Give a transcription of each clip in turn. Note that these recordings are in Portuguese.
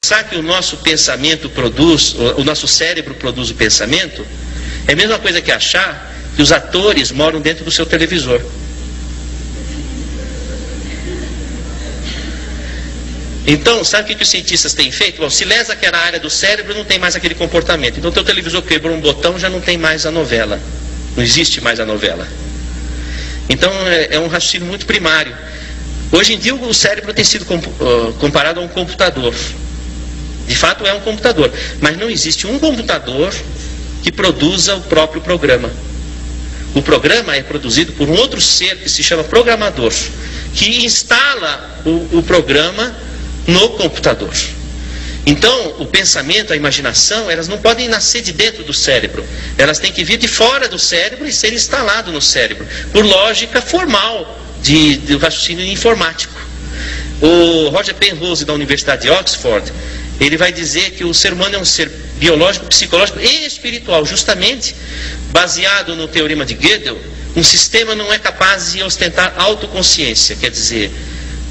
Pensar que o nosso pensamento produz, o nosso cérebro produz o pensamento, é a mesma coisa que achar que os atores moram dentro do seu televisor. Então, sabe o que os cientistas têm feito? Bom, se lesa aquela área do cérebro, não tem mais aquele comportamento. Então, teu televisor quebrou um botão, já não tem mais a novela. Não existe mais a novela. Então, é um raciocínio muito primário. Hoje em dia, o cérebro tem sido comparado a um computador. De fato, é um computador. Mas não existe um computador que produza o próprio programa. O programa é produzido por um outro ser que se chama programador, que instala o programa no computador. Então, o pensamento, a imaginação, elas não podem nascer de dentro do cérebro. Elas têm que vir de fora do cérebro e ser instalado no cérebro, por lógica formal do raciocínio informático. O Roger Penrose, da Universidade de Oxford, ele vai dizer que o ser humano é um ser biológico, psicológico e espiritual, justamente baseado no teorema de Gödel. Um sistema não é capaz de ostentar autoconsciência, quer dizer,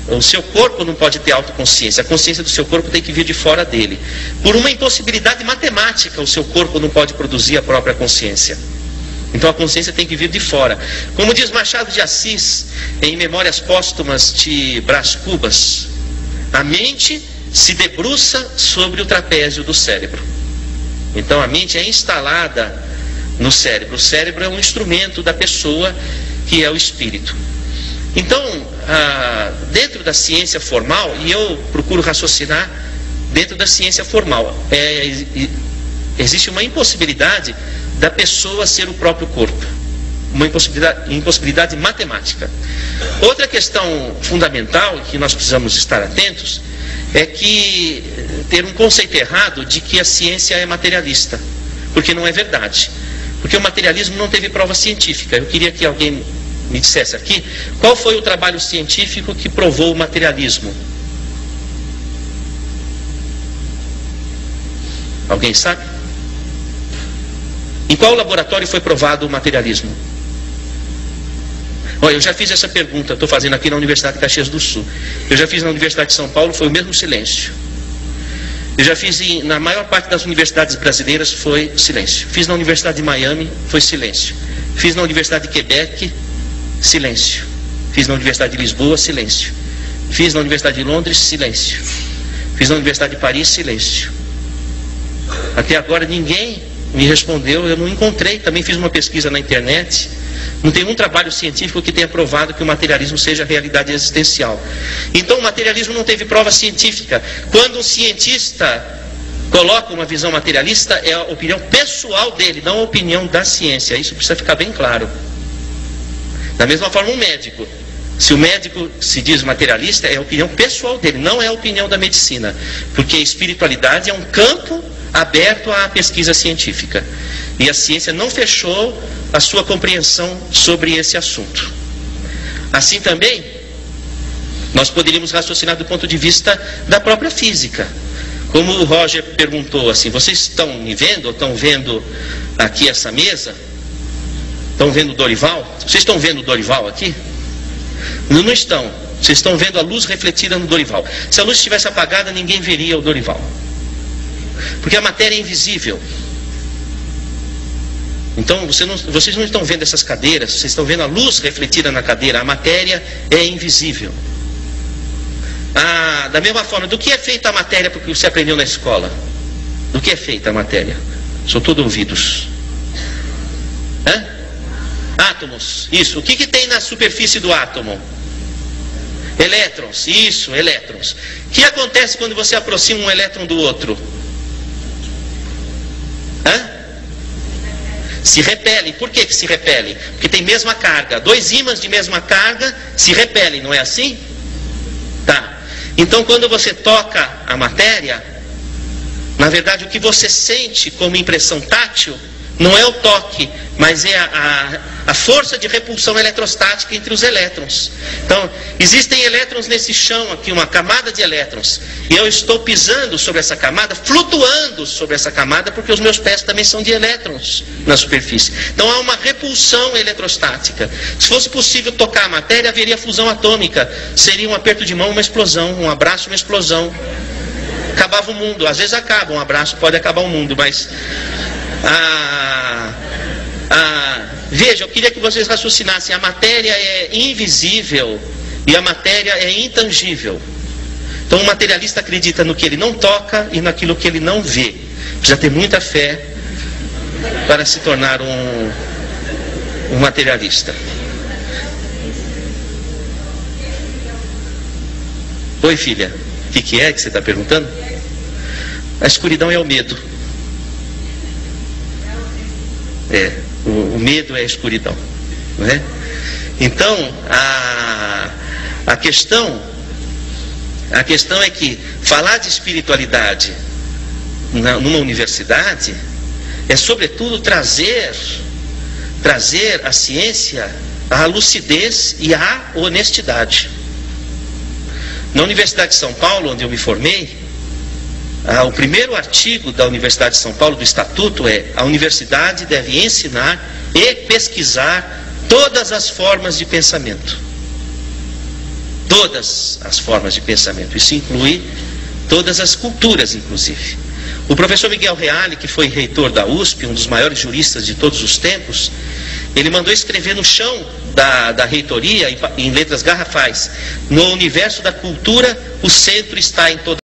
o seu corpo não pode ter autoconsciência, a consciência do seu corpo tem que vir de fora dele. Por uma impossibilidade matemática, o seu corpo não pode produzir a própria consciência. Então a consciência tem que vir de fora. Como diz Machado de Assis, em Memórias Póstumas de Brás Cubas, a mente se debruça sobre o trapézio do cérebro. Então a mente é instalada no cérebro. O cérebro é um instrumento da pessoa, que é o espírito. Então, dentro da ciência formal, e eu procuro raciocinar dentro da ciência formal, existe uma impossibilidade da pessoa ser o próprio corpo. Uma impossibilidade matemática. Outra questão fundamental que nós precisamos estar atentos é que ter um conceito errado de que a ciência é materialista, porque não é verdade. Porque o materialismo não teve prova científica. Eu queria que alguém me dissesse aqui, qual foi o trabalho científico que provou o materialismo? Alguém sabe? Em qual laboratório foi provado o materialismo? Olha, eu já fiz essa pergunta, estou fazendo aqui na Universidade de Caxias do Sul. Eu já fiz na Universidade de São Paulo, foi o mesmo silêncio. Eu já fiz na maior parte das universidades brasileiras, foi silêncio. Fiz na Universidade de Miami, foi silêncio. Fiz na Universidade de Quebec, silêncio. Fiz na Universidade de Lisboa, silêncio. Fiz na Universidade de Londres, silêncio. Fiz na Universidade de Paris, silêncio. Até agora ninguém me respondeu, eu não encontrei. Também fiz uma pesquisa na internet. Não tem um trabalho científico que tenha provado que o materialismo seja realidade existencial. Então o materialismo não teve prova científica. Quando um cientista coloca uma visão materialista, é a opinião pessoal dele, não a opinião da ciência. Isso precisa ficar bem claro. Da mesma forma, um médico. Se o médico se diz materialista, é a opinião pessoal dele, não é a opinião da medicina. Porque a espiritualidade é um campo aberto à pesquisa científica. E a ciência não fechou a sua compreensão sobre esse assunto. Assim também, nós poderíamos raciocinar do ponto de vista da própria física. Como o Roger perguntou assim, vocês estão me vendo, ou estão vendo aqui essa mesa? Estão vendo o Dorival? Vocês estão vendo o Dorival aqui? Não estão. Vocês estão vendo a luz refletida no Dorival. Se a luz estivesse apagada, ninguém veria o Dorival. Porque a matéria é invisível. Então, vocês não estão vendo essas cadeiras, vocês estão vendo a luz refletida na cadeira. A matéria é invisível. Da mesma forma, do que é feita a matéria porque você aprendeu na escola? Do que é feita a matéria? São todos ouvidos. Átomos, isso. O que tem na superfície do átomo? Elétrons, isso, elétrons. O que acontece quando você aproxima um elétron do outro? Se repelem. Por que se repelem? Porque tem mesma carga. Dois ímãs de mesma carga se repelem, não é assim? Tá. Então quando você toca a matéria, na verdade o que você sente como impressão tátil não é o toque, mas é a força de repulsão eletrostática entre os elétrons. Então, existem elétrons nesse chão aqui, uma camada de elétrons. E eu estou pisando sobre essa camada, flutuando sobre essa camada, porque os meus pés também são de elétrons na superfície. Então há uma repulsão eletrostática. Se fosse possível tocar a matéria, haveria fusão atômica. Seria um aperto de mão, uma explosão, um abraço, uma explosão. acabava o mundo. Às vezes acaba, um abraço pode acabar o mundo, mas veja, eu queria que vocês raciocinassem. A matéria é invisível e a matéria é intangível. Então o materialista acredita no que ele não toca e naquilo que ele não vê. Precisa ter muita fé para se tornar um materialista. Oi, filha, o que é que você está perguntando? A escuridão é o medo. O medo é a escuridão, não é? Então, a questão é que falar de espiritualidade numa universidade é sobretudo trazer à ciência a lucidez e a honestidade. Na Universidade de São Paulo, onde eu me formei, o primeiro artigo da Universidade de São Paulo, do Estatuto, é: a universidade deve ensinar e pesquisar todas as formas de pensamento. Todas as formas de pensamento. Isso inclui todas as culturas, inclusive. O professor Miguel Reale, que foi reitor da USP, um dos maiores juristas de todos os tempos, ele mandou escrever no chão da reitoria, em letras garrafais: no universo da cultura, o centro está em toda